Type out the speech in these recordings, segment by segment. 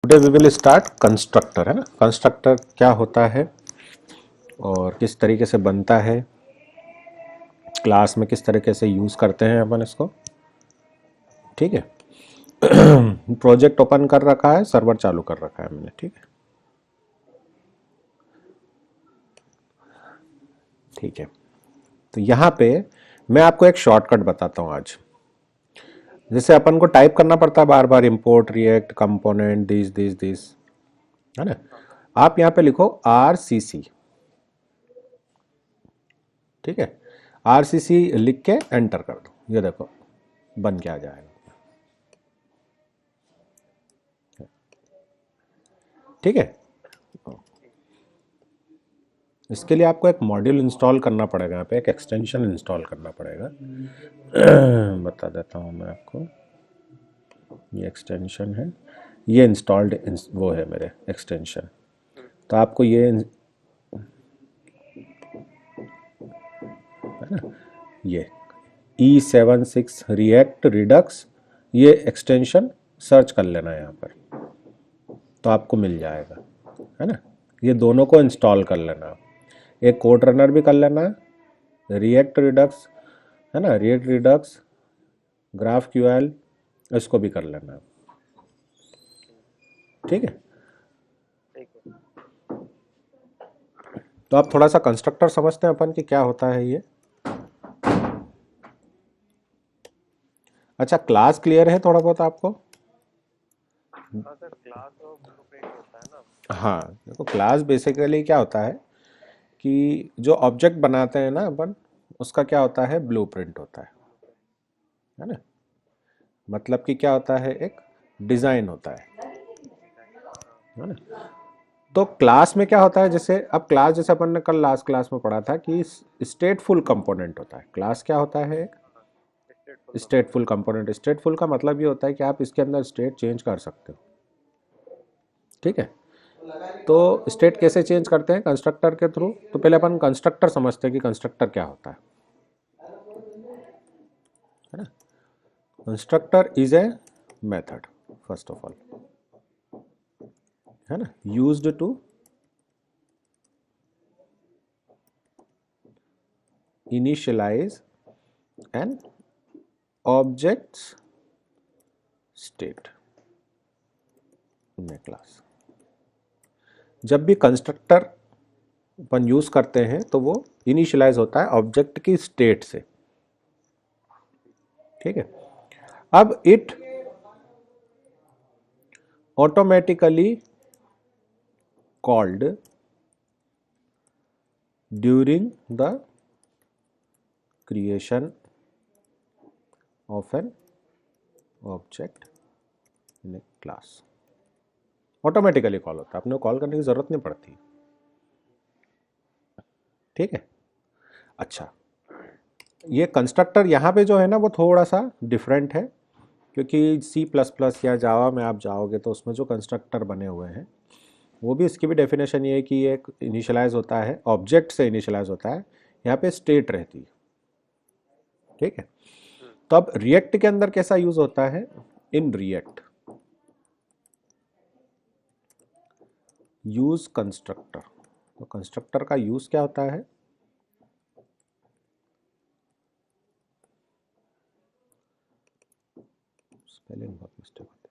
Today we will start constructor, है ना। Constructor क्या होता है और किस तरीके से बनता है, क्लास में किस तरीके से यूज करते हैं अपन इसको। ठीक है। प्रोजेक्ट ओपन कर रखा है, सर्वर चालू कर रखा है मैंने। ठीक है, ठीक है। तो यहाँ पे मैं आपको एक शॉर्टकट बताता हूँ आज। जैसे अपन को टाइप करना पड़ता है बार बार, import React component this this this, है ना। आप यहाँ पे लिखो RCC। ठीक है, RCC लिख के एंटर कर दो, ये देखो बन के आ जाएगा। ठीक है, इसके लिए आपको एक मॉड्यूल इंस्टॉल करना पड़ेगा, यहाँ पे एक एक्सटेंशन इंस्टॉल करना पड़ेगा। बता देता हूँ मैं आपको, ये एक्सटेंशन है, ये इंस्टॉल्ड वो है मेरे एक्सटेंशन। तो आपको ये है ना, ये E76 रिएक्ट रिडक्स, ये एक्सटेंशन सर्च कर लेना है यहाँ पर, तो आपको मिल जाएगा, है ना। ये दोनों को इंस्टॉल कर लेना, एक कोड रनर भी कर लेना, रिएक्ट रिडक्स, है ना, रिएक्ट रिडक्स ग्राफ QL इसको भी कर लेना। ठीक है, तो आप थोड़ा सा कंस्ट्रक्टर समझते हैं अपन कि क्या होता है ये। अच्छा, क्लास क्लियर है थोड़ा बहुत आपको? हाँ सर, क्लास और ब्लूप्रिंट होता है ना। हाँ, देखो क्लास बेसिकली क्या होता है कि जो ऑब्जेक्ट बनाते हैं ना अपन, उसका क्या होता है, ब्लूप्रिंट होता है ना। मतलब कि क्या होता है, एक डिजाइन होता डिजाइन, हाँ। है ना। तो क्लास में क्या होता है, जैसे अब क्लास, जैसे अपन ने कल लास्ट क्लास में पढ़ा था कि स्टेटफुल कंपोनेंट होता है। क्लास क्या होता है, एक स्टेटफुल स्टेटफुल कंपोनेंट। कंपोनेंट। स्टेटफुल का मतलब ये होता है कि आप इसके अंदर स्टेट चेंज कर सकते हो। ठीक है, तो स्टेट कैसे चेंज करते हैं, कंस्ट्रक्टर के थ्रू। तो पहले अपन कंस्ट्रक्टर समझते हैं कि कंस्ट्रक्टर क्या होता है ना। Constructor is a method, first of all, है ना, used to initialise an object's state in a class. जब भी कंस्ट्रक्टर अपन यूज करते हैं तो वो इनिशियलाइज होता है ऑब्जेक्ट की स्टेट से। ठीक है, अब it automatically called during the creation of an object in a class. Automatically call होता है, अपने को कॉल करने की जरूरत नहीं पड़ती। ठीक है, अच्छा, ये कंस्ट्रक्टर यहाँ पे जो है ना वो थोड़ा सा डिफरेंट है, क्योंकि C++ या जावा में आप जाओगे तो उसमें जो कंस्ट्रक्टर बने हुए हैं वो भी, इसकी भी डेफिनेशन ये है कि ये एक इनिशियलाइज होता है, ऑब्जेक्ट से इनिशियलाइज होता है, यहाँ पे स्टेट रहती है। ठीक है, तो अब रिएक्ट के अंदर कैसा यूज होता है, इन रिएक्ट यूज कंस्ट्रक्टर। तो कंस्ट्रक्टर का यूज क्या होता है, स्पेलिंग बहुत मिस्टेक होती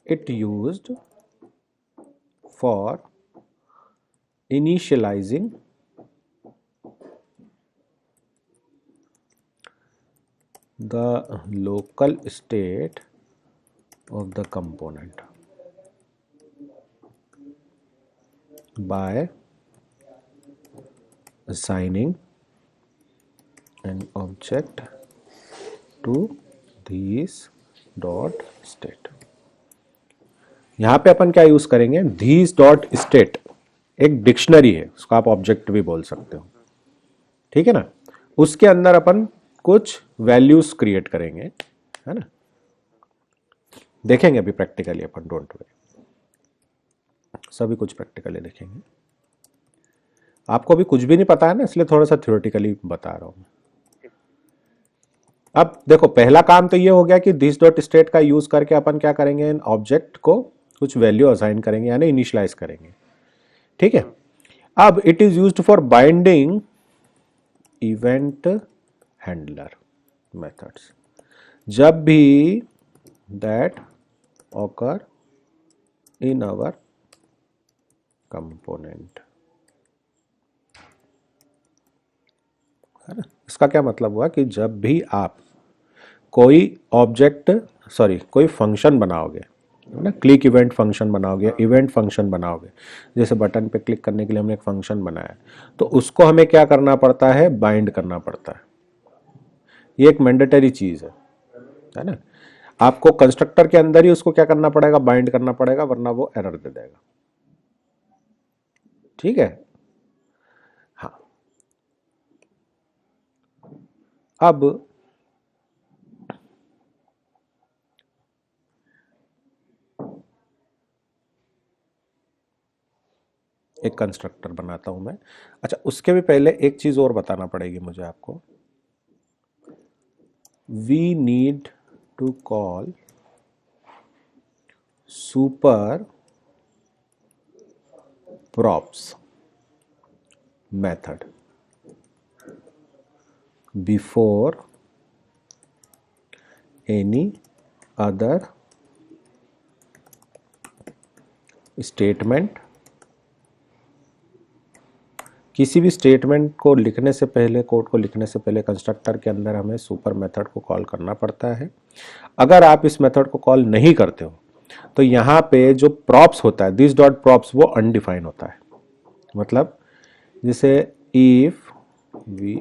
है। It used for initializing the local state of the component by assigning an object to this dot state। यहाँ पे अपन क्या यूज करेंगे, these डॉट स्टेट एक डिक्शनरी है, उसको आप ऑब्जेक्ट भी बोल सकते हो। ठीक है ना, उसके अंदर अपन कुछ वैल्यूज क्रिएट करेंगे, है ना। देखेंगे अभी प्रैक्टिकली अपन, डोंट वरी, सभी कुछ प्रैक्टिकली देखेंगे। आपको अभी कुछ भी नहीं पता है ना, इसलिए थोड़ा सा थ्योरेटिकली बता रहा हूँ। अब देखो पहला काम तो ये हो गया कि दिस डॉट स्टेट का यूज करके अपन क्या करेंगे, इन ऑब्जेक्ट को कुछ वैल्यू असाइन करेंगे यानी इनिशियलाइज करेंगे, ठीक है। अब it is used for binding event handler methods जब भी that occur in our component, है ना। इसका क्या मतलब हुआ कि जब भी आप कोई ऑब्जेक्ट कोई फंक्शन बनाओगे, है ना, क्लिक इवेंट फंक्शन बनाओगे, इवेंट फंक्शन बनाओगे, जैसे बटन पे क्लिक करने के लिए हमने एक फंक्शन बनाया, तो उसको हमें क्या करना पड़ता है, बाइंड करना पड़ता है। ये एक मैंडेटरी चीज है ना। आपको कंस्ट्रक्टर के अंदर ही उसको क्या करना पड़ेगा, बाइंड करना पड़ेगा, वरना वो एरर दे देगा, ठीक है। हाँ, अब एक कंस्ट्रक्टर बनाता हूं मैं। अच्छा, उसके भी पहले एक चीज और बताना पड़ेगी मुझे आपको। We need to call super props method before any other statement। किसी भी स्टेटमेंट को लिखने से पहले, कोड को लिखने से पहले कंस्ट्रक्टर के अंदर हमें सुपर मेथड को कॉल करना पड़ता है। अगर आप इस मेथड को कॉल नहीं करते हो तो यहाँ पे जो प्रॉप्स होता है, दिस डॉट प्रॉप्स, वो अनडिफाइन होता है। मतलब जैसे if we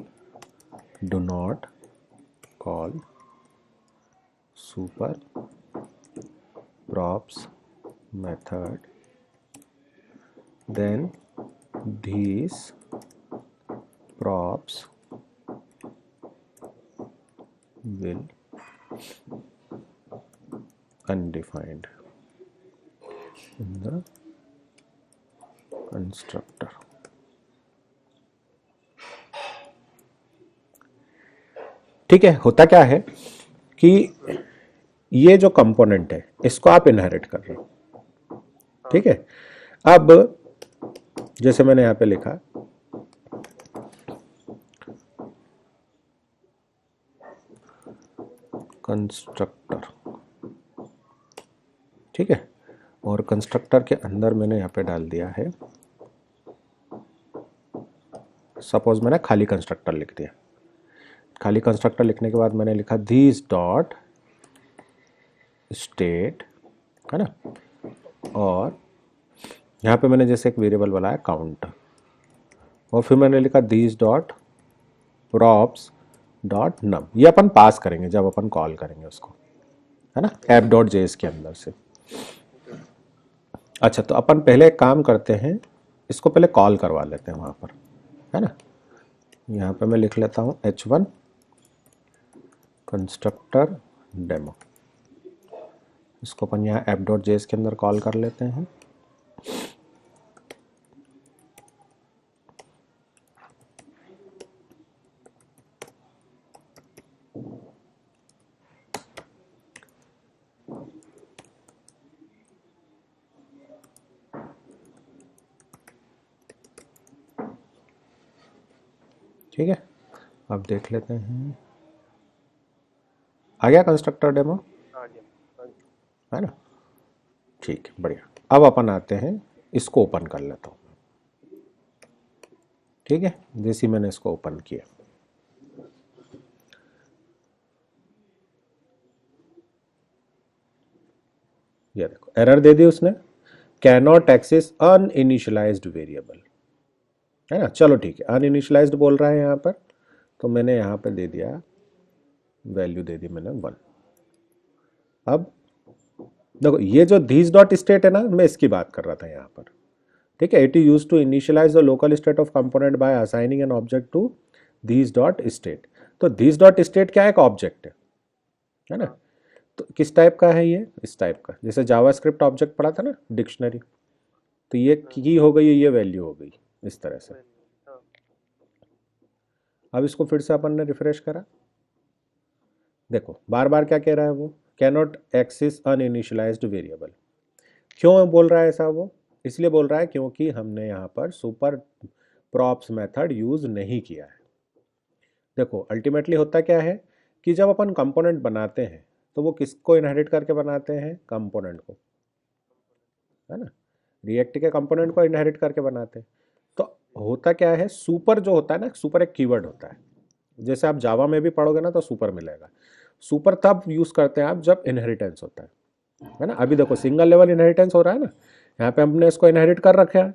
do not call super props method, then these props will undefined in the constructor। ठीक है, होता क्या है कि ये जो कंपोनेंट है इसको आप इनहेरिट कर रहे हो, ठीक है। अब जैसे मैंने यहां पे लिखा कंस्ट्रक्टर, ठीक है, और कंस्ट्रक्टर के अंदर मैंने यहां पे डाल दिया है, सपोज मैंने खाली कंस्ट्रक्टर लिख दिया। खाली कंस्ट्रक्टर लिखने के बाद मैंने लिखा दिस डॉट स्टेट, है ना, और यहाँ पे मैंने जैसे एक वेरिएबल बनाया काउंट, और फिर मैंने लिखा दिस डॉट प्रॉप्स डॉट नम। ये अपन पास करेंगे जब अपन कॉल करेंगे उसको, है ना, ऐप डॉट जेएस के अंदर से। अच्छा, तो अपन पहले एक काम करते हैं, इसको पहले कॉल करवा लेते हैं वहाँ पर, है ना। यहाँ पे मैं लिख लेता हूँ h1 कंस्ट्रक्टर डेमो। इसको अपन यहाँ ऐप डॉट जेएस के अंदर कॉल कर लेते हैं। ठीक है, अब देख लेते हैं, आ गया कंस्ट्रक्टर डेमो, हाँ जी, हाँ जी। है ना। ठीक है, बढ़िया। अब अपन आते हैं, इसको ओपन कर लेता हूँ, ठीक है। जैसे ही मैंने इसको ओपन किया, ये देखो एरर दे दी उसने, कैनॉट एक्सेस अनइनिशियलाइज्ड वेरिएबल, है ना। चलो ठीक है, अनइनिशियलाइज्ड बोल रहा है यहाँ पर, तो मैंने यहाँ पर दे दिया, वैल्यू दे दी मैंने 1। अब देखो ये जो दिस डॉट स्टेट है ना, मैं इसकी बात कर रहा था यहाँ पर, ठीक है। It is use to initialise the local state of component by assigning an object to this dot state. तो दिस डॉट स्टेट क्या है, एक ऑब्जेक्ट है ना। तो किस टाइप का है ये, इस टाइप का, जैसे जावास्क्रिप्ट ऑब्जेक्ट पढ़ा था ना, डिक्शनरी, तो ये की हो गई, ये वैल्यू हो गई, इस तरह से। हाँ, अब इसको फिर से अपन ने रिफ्रेश करा, देखो बार बार क्या कह रहा है वो, कैनॉट एक्सिस अनइनिशियलाइज्ड वेरिएबल। क्यों बोल रहा है ऐसा वो, इसलिए बोल रहा है क्योंकि हमने यहाँ पर सुपर प्रॉप्स मेथड यूज नहीं किया है। देखो अल्टीमेटली होता क्या है कि जब अपन कंपोनेंट बनाते हैं तो वो किसको इनहेरिट करके बनाते हैं, कंपोनेंट को, है ना, रिएक्ट के कंपोनेंट को इनहेरिट करके बनाते हैं। तो होता क्या है, सुपर जो होता है ना, सुपर एक कीवर्ड होता है, जैसे आप जावा में भी पढ़ोगे ना तो सुपर मिलेगा। सुपर तब यूज करते हैं आप जब इनहेरिटेंस होता है ना। अभी देखो सिंगल लेवल इनहेरिटेंस हो रहा है ना, यहाँ पे हमने इसको इनहेरिट कर रखा है,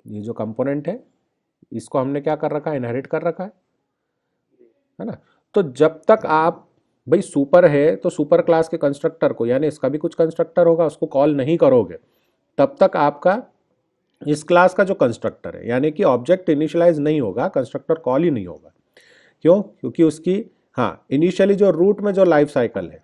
ये जो कंपोनेंट है इसको हमने क्या कर रखा है, इनहेरिट कर रखा है ना। तो जब तक आप, भाई सुपर है तो सुपर क्लास के कंस्ट्रक्टर को, यानी इसका भी कुछ कंस्ट्रक्टर होगा, उसको कॉल नहीं करोगे तब तक आपका इस क्लास का जो कंस्ट्रक्टर है, यानी कि ऑब्जेक्ट इनिशियलाइज नहीं होगा, कंस्ट्रक्टर कॉल ही नहीं होगा। क्यों, क्योंकि उसकी, हाँ, इनिशियली जो रूट में जो लाइफ साइकिल है,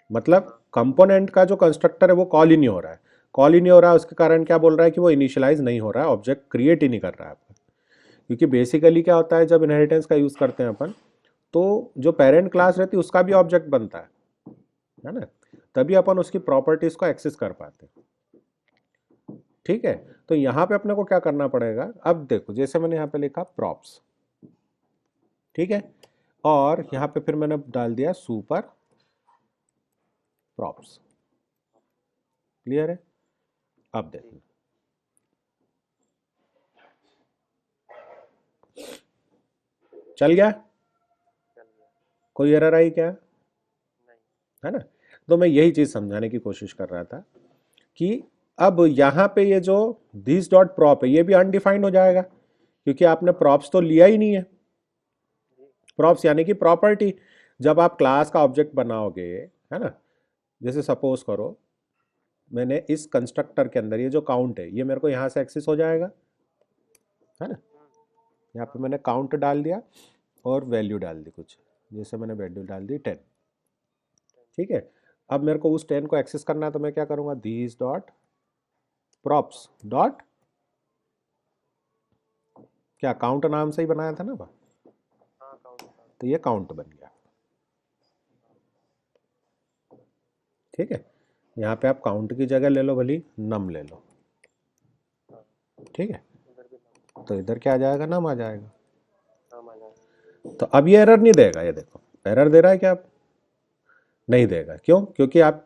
मतलब कंपोनेंट का जो कंस्ट्रक्टर है वो कॉल ही नहीं हो रहा है। कॉल ही नहीं हो रहा है उसके कारण क्या बोल रहा है कि वो इनिशियलाइज नहीं हो रहा है, ऑब्जेक्ट क्रिएट ही नहीं कर रहा है आपका। क्योंकि बेसिकली क्या होता है, जब इनहेरिटेंस का यूज करते हैं अपन, तो जो पेरेंट क्लास रहती है उसका भी ऑब्जेक्ट बनता है ना, तभी अपन उसकी प्रॉपर्टीज को एक्सेस कर पाते हैं। ठीक है, तो यहाँ पे अपने को क्या करना पड़ेगा, अब देखो जैसे मैंने यहाँ पे लिखा प्रॉप्स, ठीक है, और यहाँ पे फिर मैंने डाल दिया सुपर प्रॉप्स। क्लियर है, अब देखो चल गया, चल गया। कोई एरर आई क्या, नहीं। है ना। तो मैं यही चीज समझाने की कोशिश कर रहा था कि अब यहाँ पे ये जो दिस डॉट प्रॉप है ये भी अनडिफाइंड हो जाएगा, क्योंकि आपने प्रॉप्स तो लिया ही नहीं है। जी। प्रॉप्स यानी कि प्रॉपर्टी, जब आप क्लास का ऑब्जेक्ट बनाओगे, है ना, जैसे सपोज करो मैंने इस कंस्ट्रक्टर के अंदर ये जो काउंट है ये मेरे को यहाँ से एक्सेस हो जाएगा, है ना। यहाँ पे मैंने काउंट डाल दिया और वैल्यू डाल दी कुछ, जैसे मैंने वैल्यू डाल दी 10, ठीक है। अब मेरे को उस 10 को एक्सेस करना है तो मैं क्या करूँगा, दिस डॉट प्रॉप्स डॉट, क्या काउंट नाम से ही बनाया था ना बा, हाँ काउंट। तो ये काउंट बन गया, ठीक है। यहाँ पे आप काउंट की जगह ले लो भली नम ले लो, हाँ ठीक है, इधर भी नाम। तो इधर क्या आ जाएगा, नम आ जाएगा। नाम आ जाएगा। तो अब ये एरर नहीं देगा, ये देखो एरर दे रहा है क्या, आप नहीं देगा, क्यों, क्योंकि आप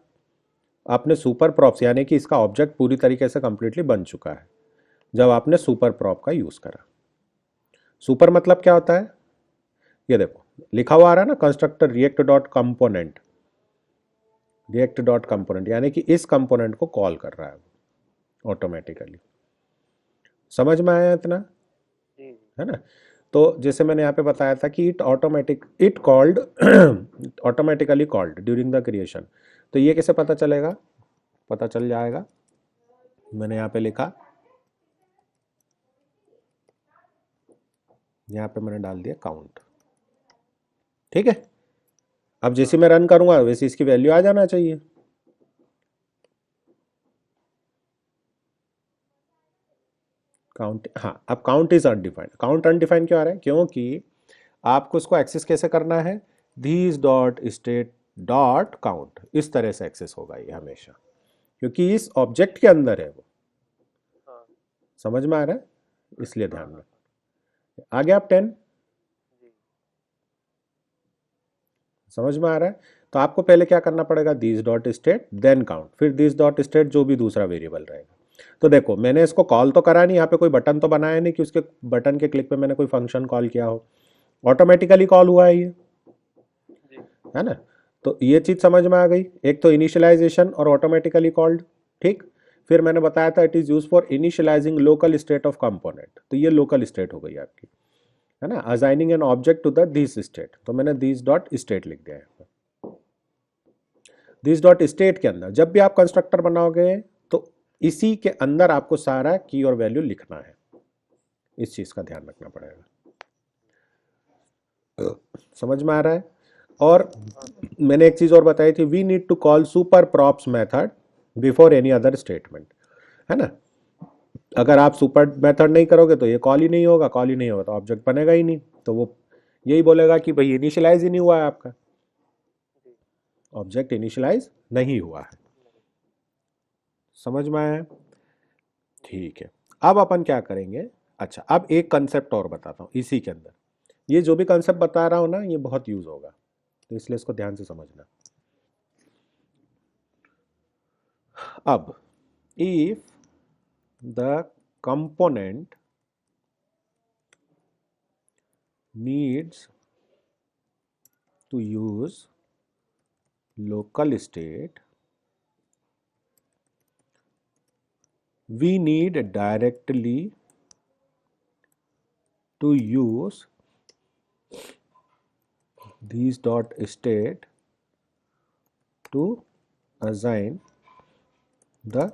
आपने सुपर प्रॉप्स यानी कि इसका ऑब्जेक्ट पूरी तरीके से कंप्लीटली बन चुका है जब आपने सुपर प्रॉप का यूज करा। सुपर मतलब क्या होता है, ये देखो लिखा हुआ आ रहा है ना, constructor react dot component, react dot component यानी कि इस कंपोनेंट को कॉल कर रहा है ऑटोमेटिकली। समझ में आया इतना, जी जी। है ना। तो जैसे मैंने यहाँ पे बताया था कि it called automatically called during the creation, तो ये कैसे पता चलेगा, पता चल जाएगा, मैंने यहाँ पे लिखा, यहाँ पे मैंने डाल दिया काउंट, ठीक है। अब जैसे मैं रन करूंगा वैसे इसकी वैल्यू आ जाना चाहिए। काउंट, हाँ, अब count is undefined, count undefined क्यों आ रहा है, क्योंकि आपको इसको एक्सेस कैसे करना है, these dot state dot count, इस तरह से एक्सेस होगा ये हमेशा, क्योंकि इस ऑब्जेक्ट के अंदर है वो। हाँ समझ में आ रहा है, इसलिए हाँ ध्यान में हाँ। आ गया। आप 10 जी। समझ में आ रहा है, तो आपको पहले क्या करना पड़ेगा, this dot state then count, फिर दिस डॉट स्टेट जो भी दूसरा वेरिएबल रहेगा। तो देखो मैंने इसको कॉल तो करा नहीं, यहाँ पे कोई बटन तो बनाया नहीं कि उसके बटन के क्लिक पे मैंने कोई फंक्शन कॉल किया हो, ऑटोमेटिकली कॉल हुआ है ये, जी। है ना। तो ये चीज समझ में आ गई, एक तो इनिशियलाइजेशन और ऑटोमेटिकली कॉल्ड, ठीक। फिर मैंने बताया था it is use for initialising local state of component, तो ये लोकल स्टेट हो गई आपकी, है ना, assigning an object to the this state, तो मैंने दिस डॉट स्टेट लिख दिया है। दिस डॉट स्टेट के अंदर जब भी आप कंस्ट्रक्टर बनाओगे तो इसी के अंदर आपको सारा की और वैल्यू लिखना है, इस चीज का ध्यान रखना पड़ेगा। समझ में आ रहा है। और मैंने एक चीज और बताई थी, we need to call super props method before any other statement, है ना। अगर आप सुपर मेथड नहीं करोगे तो ये कॉल ही नहीं होगा, कॉल ही नहीं होगा तो ऑब्जेक्ट बनेगा ही नहीं, तो वो यही बोलेगा कि भाई इनिशियलाइज ही नहीं हुआ है आपका, जी। ऑब्जेक्ट इनिशियलाइज नहीं हुआ है। नहीं। समझ में आया? ठीक है, अब अपन क्या करेंगे, अच्छा अब एक कंसेप्ट और बताता हूँ इसी के अंदर। ये जो भी कंसेप्ट बता रहा हूँ ना, ये बहुत यूज होगा, तो इसलिए इसको ध्यान से समझना। अब if the component needs to use local state, we need directly to use these dot state to assign the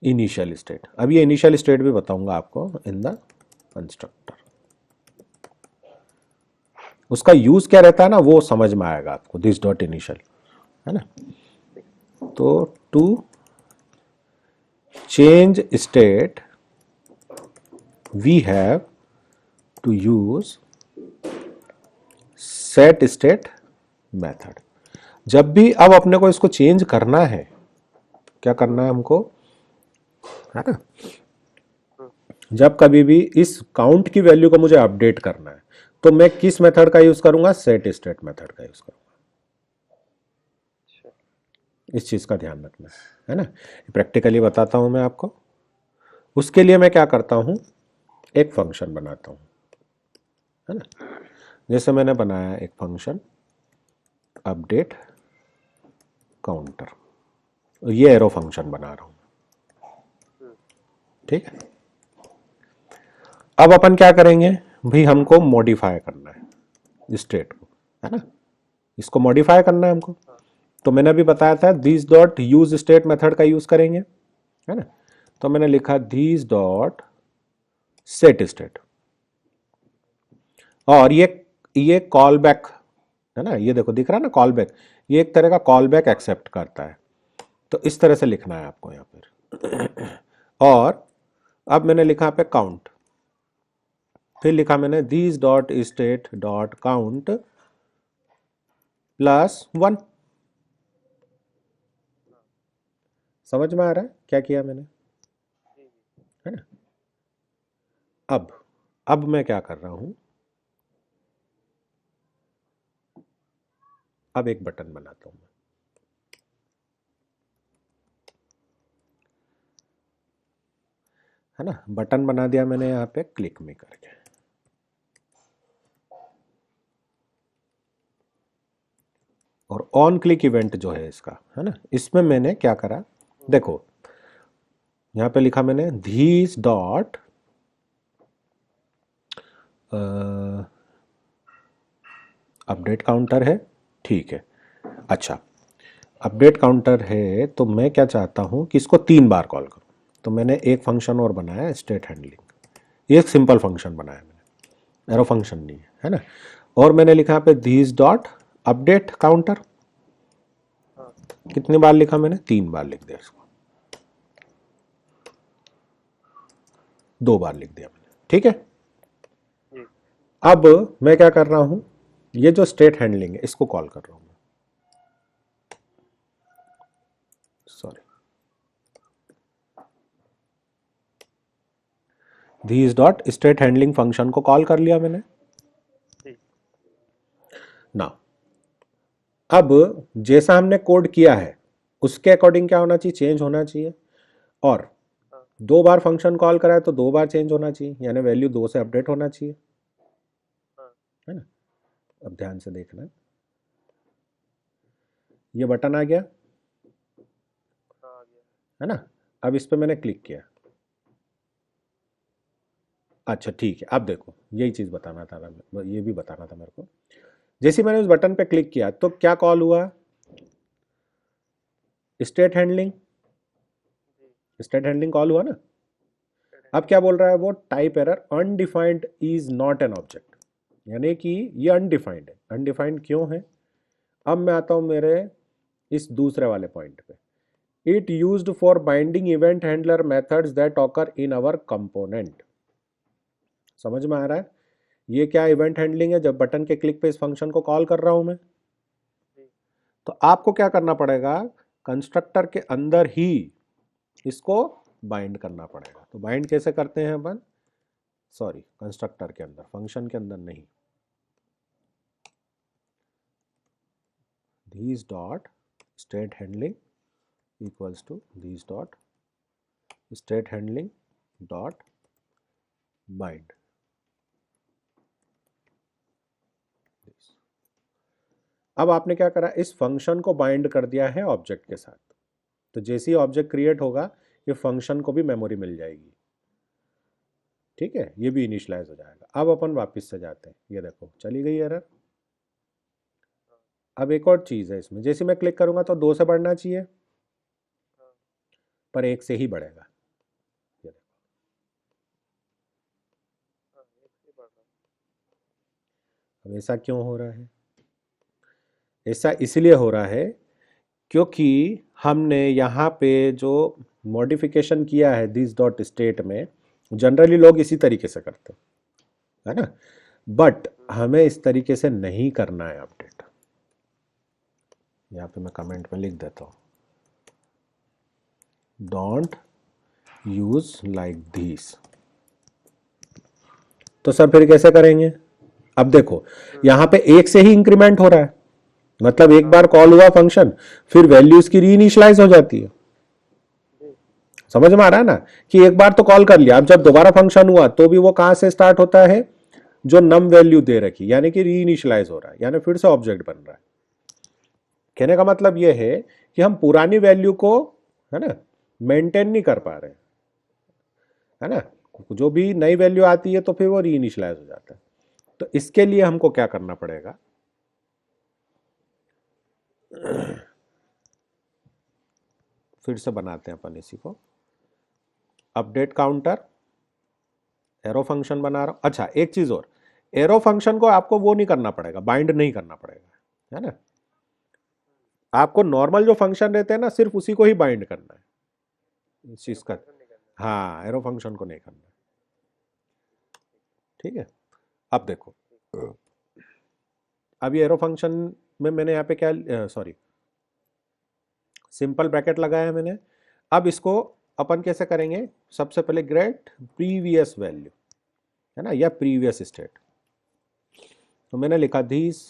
initial state. अब ये इनिशियल स्टेट भी बताऊंगा आपको इन द कंस्ट्रक्टर, उसका यूज क्या रहता है ना वो समझ में आएगा आपको, दिस डॉट इनिशियल, है ना। तो to change state we have to use set state method. जब भी अब अपने को इसको चेंज करना है, क्या करना है हमको, है ना, जब कभी भी इस काउंट की वैल्यू को मुझे अपडेट करना है तो मैं किस मेथड का यूज करूंगा, सेट स्टेट मेथड का यूज करूंगा। अच्छा। इस चीज का ध्यान रखना है ना, प्रैक्टिकली बताता हूं मैं आपको। उसके लिए मैं क्या करता हूं, एक फंक्शन बनाता हूं, है ना। जैसे मैंने बनाया एक फंक्शन अपडेट काउंटर, ये एरो फंक्शन बना रहा हूं, ठीक है। अब अपन क्या करेंगे भाई, हमको मॉडिफाई करना है स्टेट को, है ना, इसको मॉडिफाई करना है हमको। हाँ। तो मैंने अभी बताया था this dot use state method का यूज करेंगे, है ना। तो मैंने लिखा दिस डॉट सेट स्टेट, और ये कॉल बैक, है ना, ये देखो दिख रहा है ना कॉल बैक, ये एक तरह का कॉल बैक एक्सेप्ट करता है। तो इस तरह से लिखना है आपको यहां पर। और अब मैंने लिखा पे काउंट, फिर लिखा मैंने this dot state dot count +1। समझ में आ रहा है क्या किया मैंने, जी जी। है ना। अब मैं क्या कर रहा हूं, अब एक बटन बनाता हूं मैं, है ना। बटन बना दिया मैंने यहां पे क्लिक में करके, और ऑन क्लिक इवेंट जो है इसका, है ना, इसमें मैंने क्या करा, देखो यहां पे लिखा मैंने धीस डॉट अपडेट काउंटर है, ठीक है। अच्छा अपडेट काउंटर है तो मैं क्या चाहता हूं कि इसको 3 बार कॉल करूं, तो मैंने एक फंक्शन और बनाया स्टेट हैंडलिंग, ये एक सिंपल फंक्शन बनाया मैंने, एरो फंक्शन नहीं है ना। और मैंने लिखा यहाँ पे धीस डॉट अपडेट काउंटर, हाँ। कितनी बार लिखा मैंने, 3 बार लिख दिया इसको, 2 बार लिख दिया मैंने, ठीक है। जी। अब मैं क्या कर रहा हूं, ये जो स्टेट हैंडलिंग है इसको कॉल कर रहा हूं मैं, sorry, this dot state handling function को कॉल कर लिया मैंने जी। ना। अब जैसा हमने कोड किया है उसके अकॉर्डिंग क्या होना चाहिए, चेंज होना चाहिए। और हाँ। 2 बार फंक्शन कॉल करा है तो 2 बार चेंज होना चाहिए, यानी वैल्यू 2 से अपडेट होना चाहिए, हाँ। है ना। अब ध्यान से देखना, ये बटन आ गया, हाँ आ गया। है ना। अब इस पर मैंने क्लिक किया, अच्छा ठीक है। अब देखो यही चीज बताना था, ये भी बताना था मेरे को। जैसे मैंने उस बटन पे क्लिक किया तो क्या कॉल हुआ, स्टेट हैंडलिंग, जी। स्टेट हैंडलिंग कॉल हुआ ना। स्टेट अब हैंडलिंग क्या कॉल बोल रहा है वो, type error undefined is not an object, यानी कि ये अनडिफाइंड है। अनडिफाइंड क्यों है, अब मैं आता हूं मेरे इस दूसरे वाले पॉइंट पे, it used for binding event handler methods that occur in our component. समझ में आ रहा है ये क्या इवेंट हैंडलिंग है, जब बटन के क्लिक पे इस फंक्शन को कॉल कर रहा हूं मैं, जी। तो आपको क्या करना पड़ेगा, कंस्ट्रक्टर के अंदर ही इसको बाइंड करना पड़ेगा। तो बाइंड कैसे करते हैं अपन, सॉरी कंस्ट्रक्टर के अंदर, फंक्शन के अंदर नहीं, these dot state handling equals to these dot state handling dot bind। अब आपने क्या करा, इस फंक्शन को बाइंड कर दिया है ऑब्जेक्ट के साथ। तो जैसे ही ऑब्जेक्ट क्रिएट होगा ये फंक्शन को भी मेमोरी मिल जाएगी, ठीक है, ये भी इनिशियलाइज हो जाएगा। अब अपन वापस से जाते हैं, ये देखो चली गई एरर। अब एक और चीज़ है इसमें, जैसे मैं क्लिक करूंगा तो 2 से बढ़ना चाहिए, पर 1 से ही बढ़ेगा। ये देखो, हाँ, एक से बढ़ रहा है। अब ऐसा क्यों हो रहा है, ऐसा इसलिए हो रहा है क्योंकि हमने यहाँ पे जो मॉडिफिकेशन किया है दिस डॉट स्टेट में, जनरली लोग इसी तरीके से करते हैं, है ना, बट हमें इस तरीके से नहीं करना है अपडेट। यहाँ पे मैं कमेंट में लिख देता हूँ, डोंट यूज लाइक दिस। तो सर फिर कैसे करेंगे, अब देखो यहाँ पे 1 से ही इंक्रीमेंट हो रहा है, मतलब एक बार कॉल हुआ फंक्शन, फिर वैल्यू इसकी रीइनिशियलाइज हो जाती है। जी। समझ में आ रहा है ना, कि एक बार तो कॉल कर लिया, अब जब दोबारा फंक्शन हुआ तो भी वो कहां से स्टार्ट होता है, जो नम वैल्यू दे रखी, यानी कि रीइनिशियलाइज हो रहा है, यानी फिर से ऑब्जेक्ट बन रहा है। कहने का मतलब यह है कि हम पुरानी वैल्यू को, है ना, मेंटेन नहीं कर पा रहे, है ना, जो भी नई वैल्यू आती है तो फिर वो रीइनिशियलाइज हो जाता है। तो इसके लिए हमको क्या करना पड़ेगा, फिर से बनाते हैं अपन इसी को, अपडेट काउंटर, एरो फंक्शन बना रहा हूं। अच्छा एक चीज और, एरो फंक्शन को आपको वो नहीं करना पड़ेगा, बाइंड नहीं करना पड़ेगा, है ना, आपको नॉर्मल जो फंक्शन रहते हैं ना सिर्फ उसी को ही बाइंड करना है इस चीज का। फंक्शन नहीं करना है। हाँ, एरो फंक्शन को नहीं करना है, ठीक है। अब देखो, अब ये एरो फंक्शन में मैंने यहाँ पे क्या, सॉरी सिंपल ब्रैकेट लगाया है मैंने। अब इसको अपन कैसे करेंगे, सबसे पहले गेट प्रीवियस वैल्यू, है ना, या प्रीवियस स्टेट। तो मैंने लिखा दिस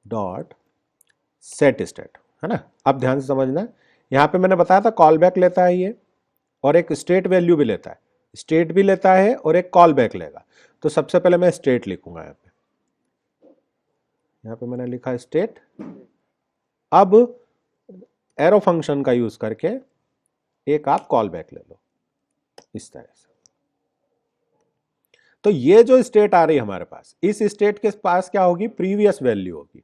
डॉट सेट स्टेट, है ना। अब ध्यान से समझना, यहां पे मैंने बताया था कॉल बैक लेता है ये, और एक स्टेट वैल्यू भी लेता है, स्टेट भी लेता है और एक कॉल बैक लेगा। तो सबसे पहले मैं स्टेट लिखूंगा यहाँ पे मैंने लिखा स्टेट। अब एरो फंक्शन का यूज करके एक आप कॉल बैक ले लो इस तरह से। तो ये जो स्टेट आ रही है हमारे पास, इस स्टेट के पास क्या होगी, प्रीवियस वैल्यू होगी।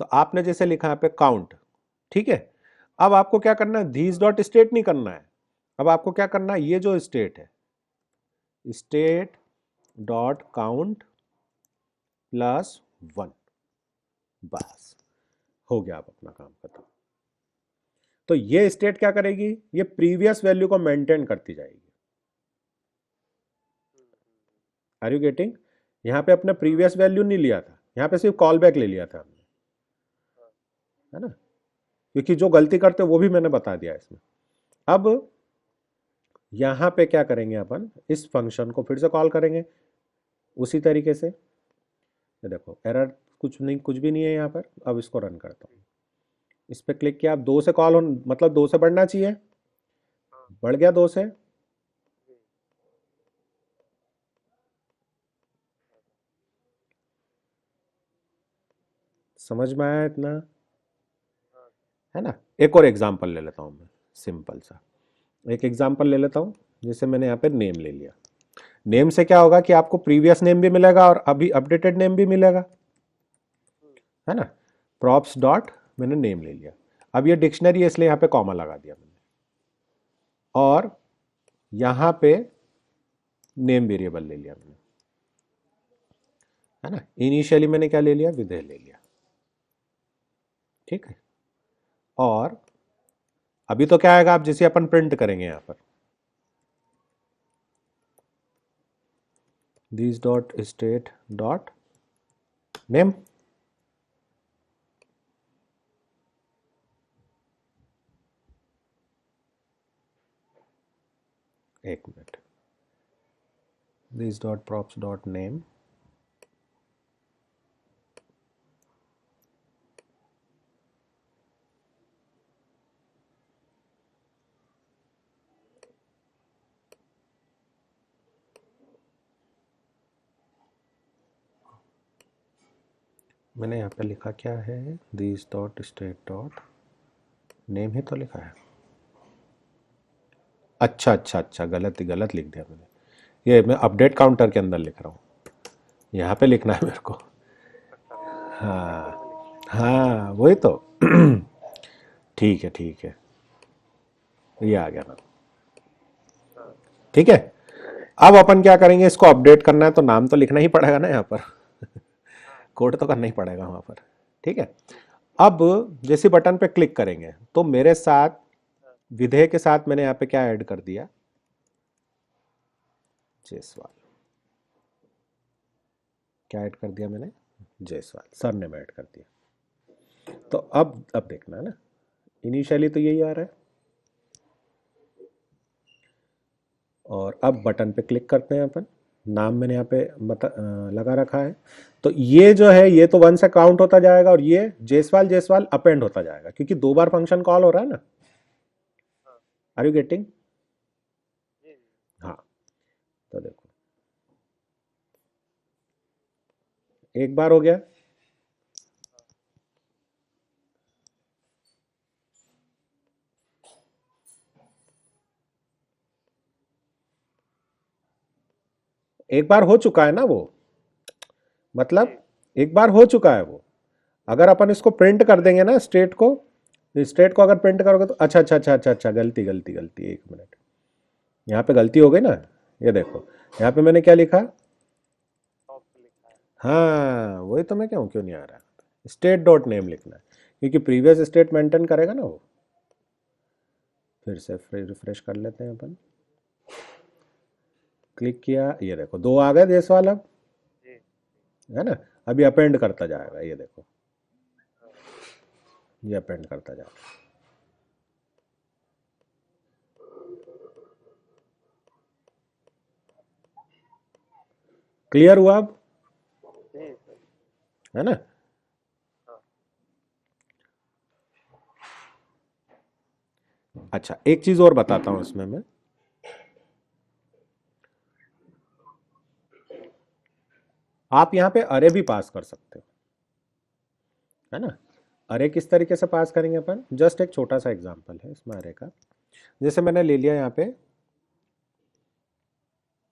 तो आपने जैसे लिखा यहाँ पे काउंट, ठीक है। अब आपको क्या करना है, धीस डॉट स्टेट नहीं करना है, अब आपको क्या करना है, ये जो स्टेट है, स्टेट डॉट काउंट प्लस 1, बस हो गया, आप अपना काम खत्म। तो ये स्टेट क्या करेगी, ये प्रीवियस वैल्यू को मेंटेन करती जाएगी। आर यू गेटिंग, यहां पे अपने प्रीवियस वैल्यू नहीं लिया था, यहां पे सिर्फ कॉल बैक ले लिया था हमने, है ना, क्योंकि जो गलती करते वो भी मैंने बता दिया इसमें। अब यहां पे क्या करेंगे अपन, इस फंक्शन को फिर से कॉल करेंगे उसी तरीके से। ये देखो एरर कुछ नहीं, कुछ भी नहीं है यहाँ पर। अब इसको रन करता हूँ, इस पर क्लिक किया, अब 2 से कॉल हो, मतलब 2 से बढ़ना चाहिए, बढ़ गया 2 से। समझ में आया इतना, है ना। एक और एग्जांपल ले लेता हूँ मैं, सिंपल सा एक एग्जांपल ले लेता हूँ। जैसे मैंने यहाँ पे नेम ले लिया, नेम से क्या होगा कि आपको प्रीवियस नेम भी मिलेगा और अभी अपडेटेड नेम भी मिलेगा, है ना। प्रॉप्स डॉट मैंने नेम ले लिया, अब ये डिक्शनरी है इसलिए यहाँ पे कॉमा लगा दिया मैंने, और यहाँ पे नेम वेरिएबल ले लिया मैंने, है ना। इनिशियली मैंने क्या ले लिया, विधेय ले लिया, ठीक है। और अभी तो क्या आएगा, आप जैसे अपन प्रिंट करेंगे यहाँ पर, this dot state dot name. एक minute, this dot props dot name, मैंने यहाँ पे लिखा क्या है, this dot state dot name ही तो लिखा है। अच्छा अच्छा अच्छा, गलत गलत लिख दिया मैंने, ये मैं अपडेट काउंटर के अंदर लिख रहा हूँ, यहाँ पे लिखना है मेरे को। अच्छा, हाँ सेक्टर में लिखना हाँ वही तो। ठीक है ठीक है, ये आ गया ना। है। हाँ, ठीक है, अब अपन क्या करेंगे, इसको अपडेट करना है तो नाम तो लिखना ही पड़ेगा ना यहाँ पर। हाँ, कोड तो करना ही पड़ेगा वहाँ पर। ठीक है, ठीक। अब जैसे बटन पे क्लिक करेंगे तो मेरे साथ हाँ, विधेय के साथ मैंने यहाँ पे क्या ऐड कर दिया, जायसवाल। क्या ऐड कर दिया मैंने, जायसवाल, सर ने ऐड कर दिया। तो अब देखना है ना, इनिशियली तो यही आ रहा है, और अब बटन पे क्लिक करते हैं अपन, नाम मैंने यहाँ पे लगा रखा है। तो ये जो है ये तो 1 से काउंट होता जाएगा, और ये जायसवाल जायसवाल अपेंड होता जाएगा, क्योंकि 2 बार फंक्शन कॉल हो रहा है ना। हाँ, आर यू गेटिंग? जी, जी। हाँ, तो देखो, एक बार हो गया, हाँ, एक बार हो चुका है ना वो, जी, मतलब एक बार हो चुका है वो। अगर अपन इसको प्रिंट कर देंगे ना स्टेट को, स्टेट को अगर प्रिंट करोगे तो अच्छा अच्छा अच्छा अच्छा अच्छा, गलती गलती गलती, एक मिनट, यहाँ पे गलती हो गई ना। ये देखो, यहाँ पे मैंने क्या लिखा, टॉप पे लिखा है। हाँ वही तो मैं क्यों क्यों नहीं आ रहा, स्टेट डॉट नेम लिखना है, क्योंकि प्रीवियस स्टेट मेंटेन करेगा ना वो। फिर से रिफ्रेश कर लेते हैं अपन, क्लिक किया, ये देखो 2 आ गए देश वाला, जी, है ना। अभी अपेंड करता जाएगा, ये देखो, हाँ, ये अपेंड करता जाएगा। क्लियर हुआ अब, जी, सर। है ना। हाँ, अच्छा, एक चीज और बताता हूं इसमें मैं, आप यहाँ पे अरे भी पास कर सकते हो, है ना। अरे किस तरीके से पास करेंगे अपन, जस्ट एक छोटा सा एग्जांपल है इसमें अरे का। जैसे मैंने ले लिया यहाँ पे,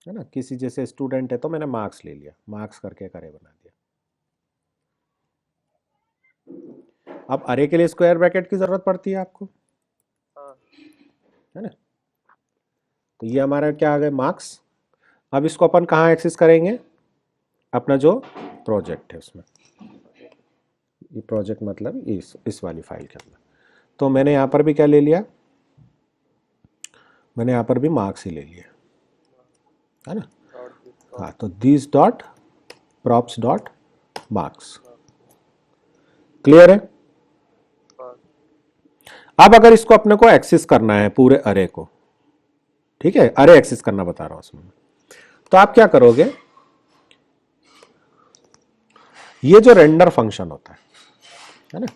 है ना, किसी जैसे स्टूडेंट है तो मैंने मार्क्स ले लिया, मार्क्स करके एक अरे बना दिया। अब अरे के लिए स्क्वायर ब्रैकेट की जरूरत पड़ती है आपको, हाँ, है ना। तो ये हमारा क्या आ गया, मार्क्स। अब इसको अपन कहाँ एक्सेस करेंगे, अपना जो प्रोजेक्ट है उसमें, ये प्रोजेक्ट मतलब इस वाली फाइल के अंदर। तो मैंने यहाँ पर भी क्या ले लिया, मैंने यहाँ पर भी मार्क्स ही ले लिया, है ना। डॉट दिस हाँ, डॉट तो this dot props dot marks. Marks. Clear है। हाँ, अब अगर इसको अपने को एक्सेस करना है पूरे अरे को, ठीक है, अरे एक्सेस करना बता रहा हूं उसमें, तो आप क्या करोगे, ये जो रेंडर फंक्शन होता है ना, जी,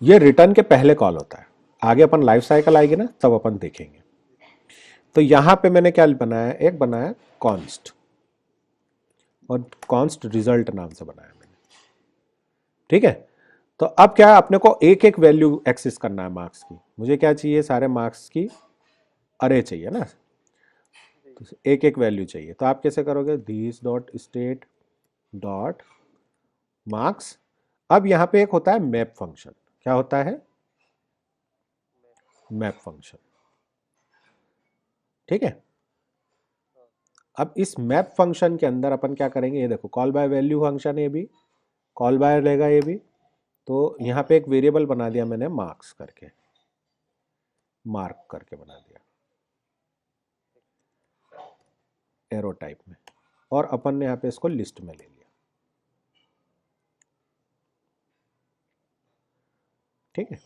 ये रिटर्न के पहले कॉल होता है। आगे अपन लाइफ साइकिल आएगी ना तब अपन देखेंगे। जी, तो यहां पे मैंने क्या बनाया, एक बनाया कॉन्स्ट, और कॉन्स्ट रिजल्ट नाम से बनाया मैंने, ठीक है। तो अब क्या है, अपने को एक एक वैल्यू एक्सेस करना है मार्क्स की, मुझे क्या चाहिए, सारे मार्क्स की अरे चाहिए ना, जी, तो एक एक वैल्यू चाहिए। तो आप कैसे करोगे, this dot state dot marks. अब यहां पे एक होता है मैप फंक्शन, क्या होता है, मैं। मैप फंक्शन, ठीक है। हाँ, अब इस मैप फंक्शन के अंदर अपन क्या करेंगे, ये देखो कॉल बाय वैल्यू फंक्शन, ये भी कॉल बाय लेगा ये भी। तो यहाँ पे एक वेरिएबल बना दिया मैंने मार्क्स करके, मार्क करके बना दिया, एरो टाइप में, और अपन ने यहाँ पे इसको लिस्ट में ले लिया। ठीक है,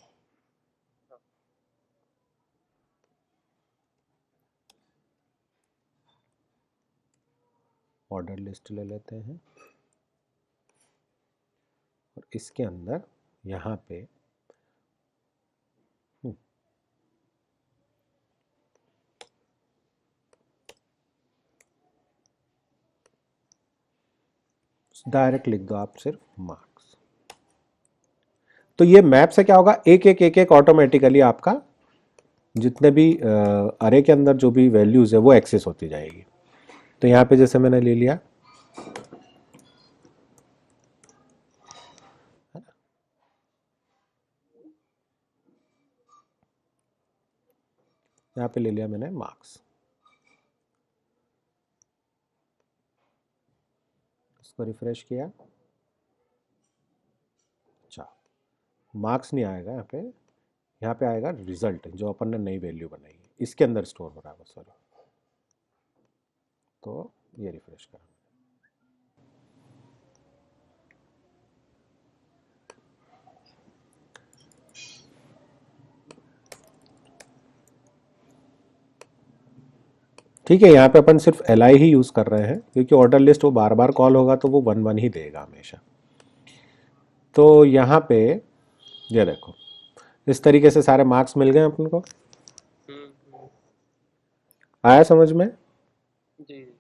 ऑर्डर लिस्ट ले लेते हैं और इसके अंदर यहाँ पे डायरेक्ट लिख दो आप सिर्फ मार्क्स। तो ये मैप से क्या होगा, एक एक एक एक ऑटोमेटिकली आपका जितने भी अरे के अंदर जो भी वैल्यूज है वो एक्सेस होती जाएगी। तो यहाँ पे जैसे मैंने ले लिया, यहाँ पे ले लिया मैंने मार्क्स, इसको रिफ्रेश किया, अच्छा मार्क्स नहीं आएगा यहाँ पे आएगा रिजल्ट, जो अपन ने नई वैल्यू बनाई है इसके अंदर स्टोर हो रहा है, सॉरी। तो ये रिफ्रेश करा, ठीक है। यहाँ पे अपन सिर्फ li ही यूज कर रहे हैं क्योंकि ऑर्डर लिस्ट वो बार बार कॉल होगा तो वो 1 1 ही देगा हमेशा। तो यहाँ पे ये देखो, इस तरीके से सारे मार्क्स मिल गए अपन को। हम्म, आया समझ में? जी